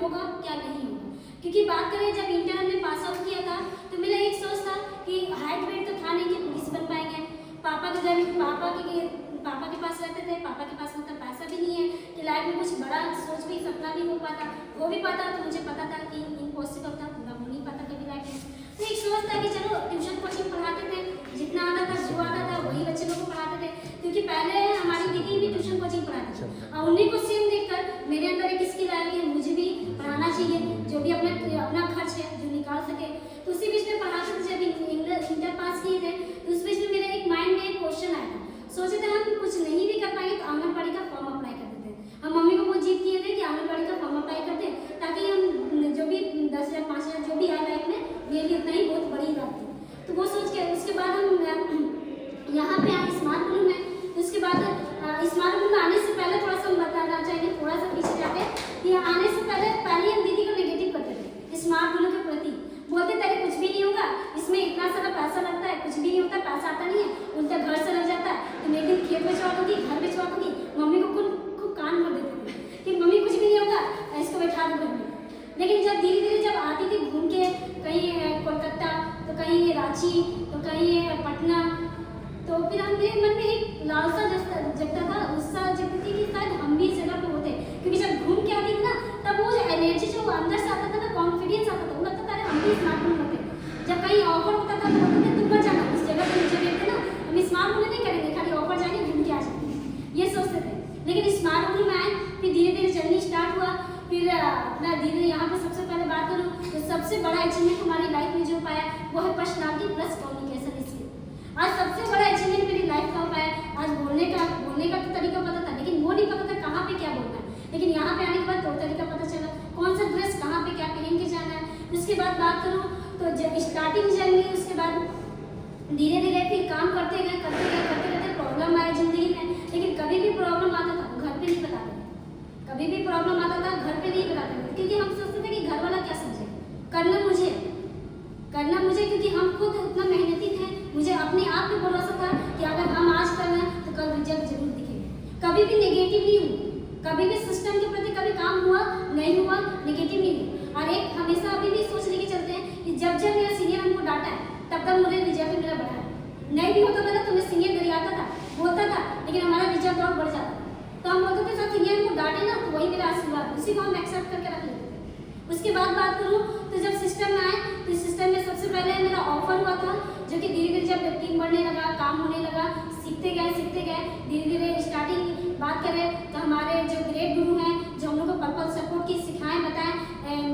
होगा क्या नहीं होगा। क्योंकि बात करें जब इंटर हमने पास आउट किया था तो मेरा एक सोच था कि हाइट वेट तो था नहीं कि पुलिस बन पाएंगे। पापा के पास रहते थे, पापा के पास मतलब पैसा भी नहीं है कि लाइफ में कुछ बड़ा सोच भी सपना भी हो भी पाता तो मुझे पता था कि इम्पॉसिबल था, पूरा हो नहीं पाता कभी लाइफ में। तो एक सोच था कि चलो ट्यूशन कोचिंग पढ़ाते थे, जितना आता था जो आता था वही बच्चे लोग को पढ़ाते थे। क्योंकि पहले हमारी दीदी भी ट्यूशन कोचिंग पढ़ाती थी और उन्हीं को सेम देखकर मेरे अंदर एक स्किल आई है, मुझे भी पढ़ाना चाहिए, जो भी अपना खर्च है जो निकाल सके। तो उसी बीच में पढ़ाते थे। जब इंटर पास किए थे तो उस बीच में मेरे एक माइंड में एक क्वेश्चन आया था, सोचे थे हम कुछ नहीं भी कर पाएंगे तो आंगनबाड़ी का फॉर्म अप्लाई कर देते हैं। हम मम्मी को बहुत जीत किए थे कि आंगनबाड़ी का फॉर्म अप्लाई करते हैं ताकि हम जो भी 10,000 5,000 जो भी आए लाइफ में मेरे लिए उतना ही बहुत बड़ी बात थी। तो वो सोच के उसके बाद हम यहाँ पे आए स्मार्ट ब्लू में। उसके बाद स्मार्ट ब्लू में आने से पहले थोड़ा सा हम बताना चाहेंगे, थोड़ा सा पीछे जाके कि आने से पहले हम दीदी को नेगेटिव करते थे स्मार्ट ब्लू के प्रति। बोलते तेरे कुछ भी नहीं होगा, इसमें इतना सारा पैसा लगता है, कुछ भी नहीं होता, पैसा आता नहीं है, उनका घर से लग जाता है, तो मैं दिन खेत बेचवा दूंगी, घर बेचवा दूंगी। मम्मी को खूब कान भर देते थे कि मम्मी कुछ भी नहीं होगा, इसको बैठा दो घर में। लेकिन जब धीरे धीरे जब आती थी घूम के कहीं कोलकाता तो कहीं रांची तो कहीं पटना, तो फिर मेरे मन में एक लालसा जगता था, उत्साह जगती थी कि शायद हम भी इस जगह पे होते। क्योंकि जब घूम के आती थी ना तब वो जो एनर्जी जो अंदर से आता था ना, कॉन्फिडेंस आता था, वो लगता था हम भी स्मार्ट ब्लू होते। जब कहीं ऑफर होता था तो बोलते थे तुम मत जाना इस जगह पे, मुझे देखते ना हम स्मार्ट ब्लू नहीं करेंगे, खाली ऑफर जाएंगे घूम के आ जाएंगे, ये सोचते थे। लेकिन स्मार्ट ब्लू में आए, फिर धीरे धीरे जर्नी स्टार्ट हुआ। फिर अपना धीरे यहाँ पे सबसे पहले बात करूँ तो सबसे बड़ा अचीवमेंट हमारी लाइफ में जो पाया वो है पर्सनालिटी प्लस कम्युनिकेशन स्किल। आज सबसे बड़ा अचीवमेंट मेरी लाइफ का पाया, आज बोलने का तो तरीका पता था, लेकिन वो नहीं पता था कहाँ पे क्या बोलना है। लेकिन यहाँ पे आने के बाद दो तरीका पता चला, कौन सा ड्रेस कहाँ पे क्या पहन के जाना है। उसके बाद बात करूँ तो जब स्टार्टिंग जर्नी, उसके बाद धीरे धीरे फिर काम करते गए प्रॉब्लम आया जिंदगी में। लेकिन कभी भी प्रॉब्लम आता था घर पे नहीं बताते, कभी भी प्रॉब्लम आता था घर पे नहीं बताते थे, क्योंकि हम सोचते थे कि घर वाला क्या समझे, करना मुझे क्योंकि हम खुद उतना मेहनती थे। मुझे अपने आप पे भरोसा था कि अगर हम आज कर रहे हैं तो कल रिजल्ट जरूर दिखेगा। कभी भी नेगेटिव नहीं हूँ, कभी भी सिस्टम के प्रति कभी काम हुआ नहीं हुआ नेगेटिव नहीं हूँ। और एक हमेशा अभी भी सोच लेके चलते हैं कि जब मेरा सीनियर हमको डांटा है तब मुझे रिजल्ट मेरा बढ़ा है। नहीं भी होता था तो मैं सीनियर गरियाता था, बोलता था, लेकिन हमारा रिजल्ट और बढ़ जाता। तो हम बोलते थे सर सीनियर को डांटे ना तो वही मेरा आशीर्वाद, उसी को हम एक्सेप्ट करके रख लेते थे। उसके बाद बात करूँ तो जब सिस्टम में आए तो सिस्टम में सबसे पहले मेरा ऑफर हुआ था, जो कि धीरे धीरे जब टीम बढ़ने लगा, काम होने लगा, सीखते गए धीरे धीरे। स्टार्टिंग बात करें तो हमारे जो ग्रेट गुरु हैं जो हम लोग को पर्पल सपोर्ट की सिखाएं बताएं,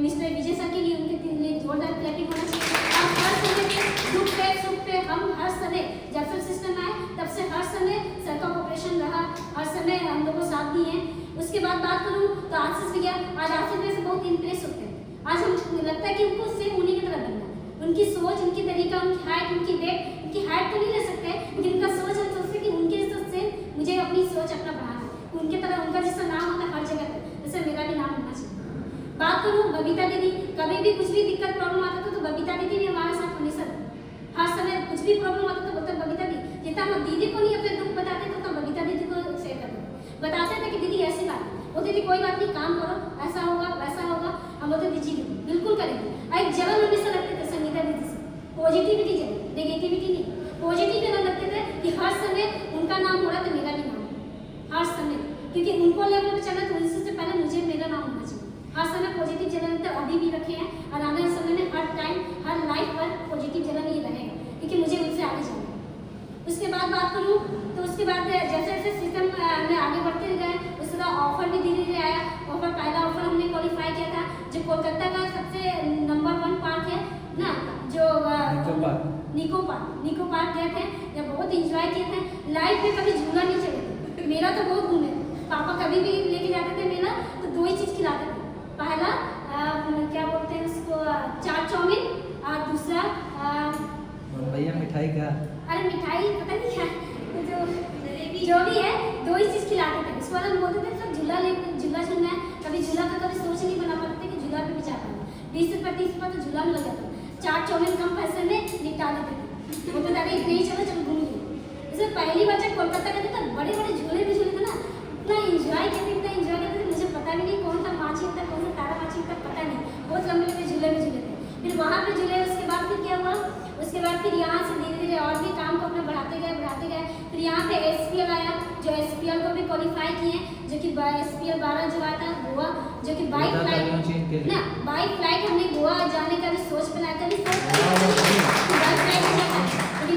मिस्टर विजय सर के लिए उनके लिए जोरदार क्लैपिंग होना चाहिए। और हर समय दुख पे सुख पे हम हर समय जब से सिस्टम आए तब से हर समय सर का ऑपरेशन रहा, हर समय हम लोग को साथ दिए हैं। उसके बाद बात करूँ तो आशीष भैया, आज आशीष भैया से बहुत इंप्रेस होते हैं। आज हम लगता है कि उनको सेम उन्हीं की तरह बनना, उनकी सोच, उनकी तरीका, उनकी हाइट, उनकी वेट, उनकी हाइट तो नहीं ले सकते लेकिन उनका सोच हम सोचते कि उनके से मुझे अपनी सोच अपना बढ़ाना, उनके तरह उनका जैसा नाम होता है हर जगह पे वैसे मेरा भी नाम होना चाहिए। बात करूँ बबीता दीदी, कभी भी कुछ भी दिक्कत प्रॉब्लम आता था तो बबीता दीदी भी हमारे साथ हमेशा हर समय कुछ भी प्रॉब्लम आता था बोलते बबीता दीदी, जितना हम दीदी को नहीं अपने दुख बताते थे तो बबीता दीदी को शेयर करते थे, बताते थे कि दीदी ऐसी बात, वो दीदी कोई बात नहीं, काम करो, ऐसा होगा वैसा होगा। हम बोलते थे जी बिल्कुल करेंगे। एक जलन हमेशा लगते थे संगीता दीदी से, पॉजिटिविटी जलन, नेगेटिविटी नहीं, पॉजिटिव जलन लगते थे कि हर समय उनका नाम हो रहा तो मेरा भी नाम हर समय, क्योंकि उनको लेवल पे चलना तो उनसे पहले मुझे मेरा नाम होना चाहिए। हर समय पॉजिटिव जलन तो अभी भी रखे हैं और आने वाले समय में हर टाइम हर लाइफ पर पॉजिटिव जलन ही रहेगा, क्योंकि मुझे उनसे आगे जाना है। उसके बाद बात करूँ तो उसके बाद जैसे जैसे सिस्टम में आगे बढ़ते गए उसके बाद ऑफर भी धीरे धीरे आया। ऑफर पहला ऑफर हमने क्वालिफाई किया था जो कोलकाता का सबसे नंबर 1 पार्क है ना, जो निको पार्क गए थे, जब बहुत इंजॉय किए थे। लाइफ में कभी झूला नहीं चढ़े थे, मेरा तो बहुत घूमे, पापा कभी भी लेके जाते थे मेला तो 2 ही चीज़ खिलाते थे, पहला क्या बोलते हैं उसको चाट चाउमीन और दूसरा भैया मिठाई का, अरे मिठाई पता नहीं क्या जो भी है 2 ही चीज़ खिलाते थे। उसके बाद हम बोलते थे सब झूला झूलना है, कभी झूला का कभी सोच नहीं बना पाते थे कि झूला पे भी जा पाए, 20 रुपये 30 रुपये तो झूला में लग जाता, चाट चाउमीन कम पैसे में निपटा देते थे। बोलते थे अरे इतने ही चलो घूम लिए। जैसे पहली बार जब कोलकाता गए थे तो बड़े बड़े झूले भी झूले थे ना, इतना इंजॉय करते थे मुझे पता भी नहीं कौन सा माछी होता है कौन सा तारा माछी होता है वहाँ पे जुड़े। उसके बाद फिर क्या हुआ, उसके बाद फिर यहाँ से धीरे धीरे और भी काम को अपना बढ़ाते गए। फिर यहाँ पे SPL आया, जो SPL को भी क्वालिफाई किए, जो कि SPL 12 जो आया था गोवा, जो कि बाई फ्लाइट ना, बाई फ्लाइट हमने गोवा जाने का भी सोच बनाया था, लेकिन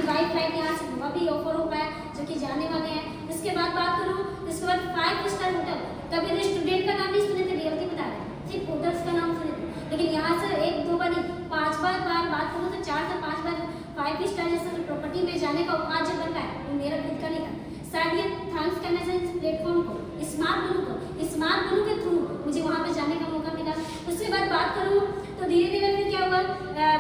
बाई फ्लाइट यहाँ से गोवा भी ऑफर हो पाया, जो कि जाने वाले हैं। उसके बाद बात करूँ, उसके बाद 5 स्टार होटल, कभी तो स्टूडेंट का नाम नहीं सुने थे, रियलिटी बता रहे हैं, सिर्फ होटल्स का नाम सुने थे, लेकिन यहाँ से 1-2 बार नहीं 5 बार बात करूँ तो 4 से 5 बार 5 स्टार जैसे प्रॉपर्टी में जाने का औकात जब बन पाया, वो मेरा खुद का नहीं था। शायद ये थैंक्स करना चाहिए इस प्लेटफॉर्म को, स्मार्ट गुरु के थ्रू मुझे वहाँ पे जाने का मौका मिला। उसके बाद बात करूँ तो धीरे धीरे फिर क्या हुआ,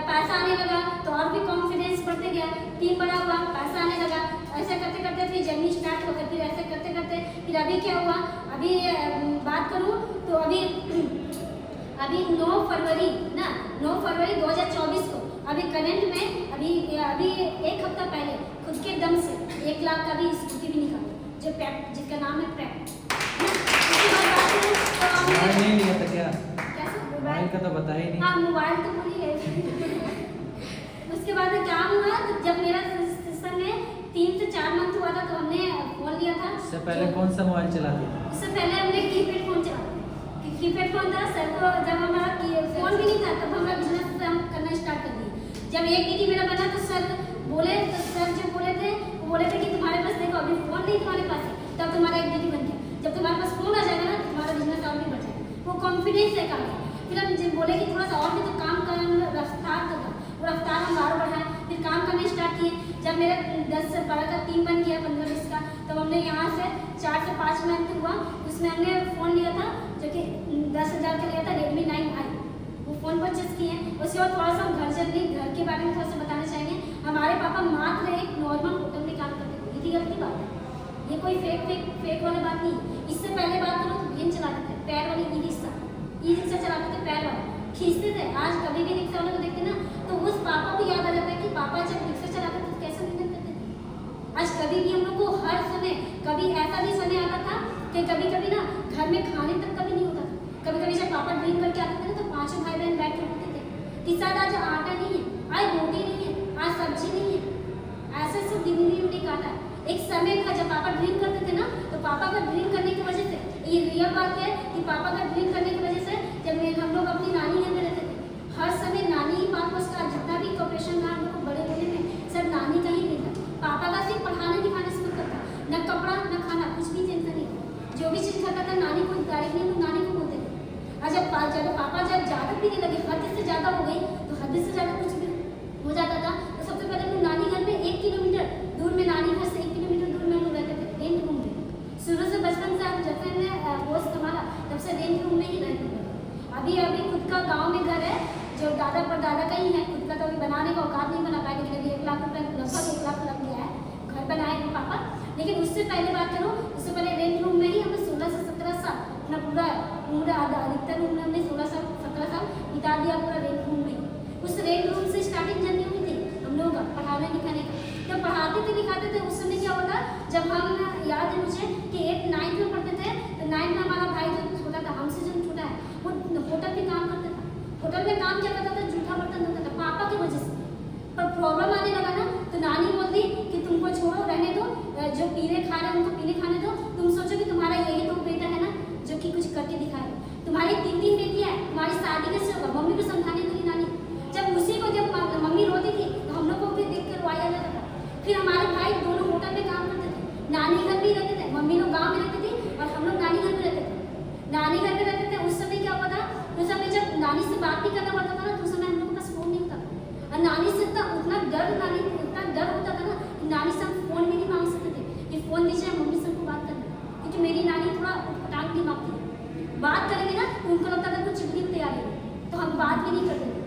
पैसा आने लगा तो और भी कॉन्फिडेंस बढ़ते गया, टीम बड़ा हुआ, पैसा आने लगा, ऐसा करते करते फिर जर्नी स्टार्ट हो गई। फिर ऐसे करते करते फिर अभी क्या हुआ, अभी बात करूँ तो अभी 9 फरवरी 2024 को अभी करंट में अभी 1 हफ्ता पहले खुद के दम से 1 लाख का भी स्कूटी भी निकाला, जो पैप, जिसका नाम है पैप। नहीं लिया था क्या? कैसे मोबाइल का तो बता ही नहीं। हाँ, मोबाइल तो भूल ही गए। उसके बाद क्या हुआ, तो जब मेरा सिस्टम में 3 से 4 मंथ हुआ था तो हमने फोन लिया था। इससे पहले कौन सा मोबाइल चलाती थी? उससे पहले हमने कीपैड फोन चलाया, कीपैड फोन था सर को, जब हमारा फोन भी नहीं था तब हमारा बिजनेस हम करना स्टार्ट कर दिए। जब 1 DD मेरा बना तो सर जो बोले थे वो बोले थे कि तुम्हारे पास देखो अभी फोन नहीं तुम्हारे पास है, तब तुम्हारा 1 DD बन गया, जब तुम्हारे पास फोन आ जाएगा ना तुम्हारा बिजनेस और भी बढ़ जाएगा, वो कॉन्फिडेंस है काम। फिर हम बोले कि थोड़ा सा और भी तो काम करना, रफ्तार करना, वो रफ्तार हम और बढ़ाएं, फिर काम करने स्टार्ट किए। जब मेरा 10 से 12 का टीम बन गया, 15-20 का, तब हमने यहाँ से 4 से 5 मंथ हुआ, उसमें हमने फ़ोन लिया था जो कि 10,000 का लिया था, Redmi 9i, वो फ़ोन परचेस किए। उसके बाद थोड़ा सा हम घर के बारे में थोड़ा सा बताना चाहेंगे। हमारे पापा मात्र एक नॉर्मल होटल में काम करते थे, ये गलती बात है, ये कोई फेक वाली बात नहीं। इससे पहले बात करो तो गेम चलाते थे, पैर वाली ई रिक्शा चलाते थे, पैर वाला खींचते थे। आज कभी भी रिक्शा वाले को देखते ना तो उस पापा को याद आ जाता है कि पापा जब रिक्शा चलाते थे तो कैसे मेहनत करते थे। आज कभी भी हम लोग को हर समय, कभी ऐसा भी समय आता था कि कभी ना घर में खाने तक कभी नहीं होता था। कभी जब पापा ड्रिंक करके आते थे ना तो 5 भाई बहन बैठ के होते थे कि शायद आज आटा नहीं है, आज रोटी नहीं है, आज सब्जी नहीं है, ऐसे सब दिन नहीं काटा। एक समय था जब पापा ड्रिंक करते थे ना, तो पापा का ड्रिंक करने की वजह से, ये रियल बात है कि पापा का ड्रिंक करने की वजह से जब हम लोग अपनी नानी घर में रहते थे, हर समय नानी पापा का जितना भी कॉपरेशन था हम लोग को बड़े होने में सब नानी का ही नहीं था। पापा का सिर्फ पढ़ाना लिखाना से मतलब था, न कपड़ा न खाना, कुछ भी टेंशन नहीं। जो भी चीज़ खाता था नानी को डायरेक्टली हम नानी को बोलते थे। और जब पापा जब ज़्यादा पीने लगे, हद से ज़्यादा हो गई, तो हद से ज़्यादा कुछ भी हो जाता था, तो सबसे पहले हम नानी घर में 1 किलोमीटर दूर में, नानी घर से 1 किलोमीटर दूर में हम लोग रहते थे, रेंट रूम में। शुरू से बचपन से जब से हमने होश संभाला तब से रेंट रूम में ही रहते थे। अभी खुद का गांव में घर है जो दादा परदादा का ही है, खुद का तो अभी बनाने का औकात नहीं बना पाए, लेकिन अभी 1 लाख रुपये, लगभग 1 लाख लग गया है, घर बनाए हैं पापा। लेकिन उससे पहले बात करूँ, उससे पहले रेंट रूम में ही हमने 16 से 17 साल अपना पूरा अधिकतर रूम में हमने 16 से 17 साल बिता दिया पूरा रेंट रूम में। उस रेंट रूम से स्टार्टिंग जर्नी हुई थी हम लोग पढ़ाने लिखाने का। जब पढ़ाते थे लिखाते थे उस समय क्या होता, जब हम, याद है मुझे कि 8-9 में पढ़ते थे, तो 9 में हमारा भाई जो छोटा था, हमसे जो छोटा है, वो होटल में काम करता था। होटल में काम क्या करता था, जूठा बर्तन धोता था पापा की वजह से। पर प्रॉब्लम आने लगा ना तो नानी बोलती कि तुमको छोड़ो, रहने दो, जो पीने खा रहे हैं उनको पीने खाने दो, तुम सोचो कि तुम्हारा यही तो बेटा है ना जो कि कुछ करके दिखाए। तुम्हारी 3 बेटियां हैं, तुम्हारी शादी कैसे होगा, मम्मी को समझाने लगी नानी। जब उसी को जब मम्मी रोती थी तो हम लोग को भी देख कर रोया जाता था। फिर हमारे भाई दोनों होटल में काम करते थे, नानी घर भी रहते थे, मम्मी लोग गाँव में रहती थी और हम लोग नानी घर में रहते थे। नानी घर में रहते थे, उस समय क्या हुआ था, उस समय जब नानी से बात भी करना पड़ता था ना, तो उस समय हम लोग के पास फोन नहीं होता था। और नानी से उतना डर होता था ना कि नानी से हम फोन भी नहीं मांग सकते थे कि फोन दीजिए मम्मी से हमको बात करना, क्योंकि मेरी नानी थोड़ा उठपटांग नहीं मांगती है। बात करेंगे ना तो उनको लगता था कुछ चिपकी तैयारी है, तो हम बात भी नहीं करते थे।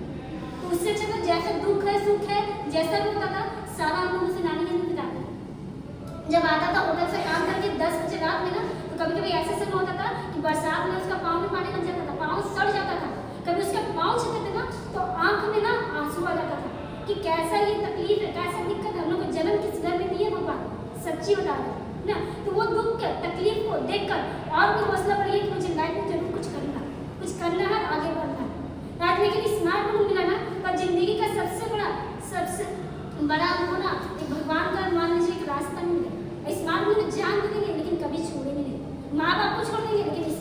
तो उससे अच्छा तो जैसा दुख है सुख है जैसा भी होता था सारा हम लोग उसे नानी घर में बिताते थे। जब आता था होटल से काम करके 10 बजे रात में ना, तो कभी कभी ऐसा समय होता था कि बरसात में उसका पाँव में पानी लग जाता था, पाँव सड़ जाता था। कभी उसका पाँव छूते थे ना तो आँख में ना आंसू आ जाता था कि कैसा ये तकलीफ है, कैसा दिक्कत है, हम लोग को जन्म किस घर में दिए भगवान, सच्ची बता रहे ना। तो वो दुख के तकलीफ को देखकर और भी हौसला बढ़ी कि मुझे लाइफ में जरूर कुछ करना है, आगे बढ़ना है। आज लेकिन स्मार्ट रूम मिला ना पर जिंदगी बड़ा हमको ना एक भगवान का मान लीजिए एक रास्ता मिल गया। इस मार्ग में जान दे देंगे लेकिन कभी छोड़ेंगे नहीं। माँ बाप को छोड़ देंगे लेकिन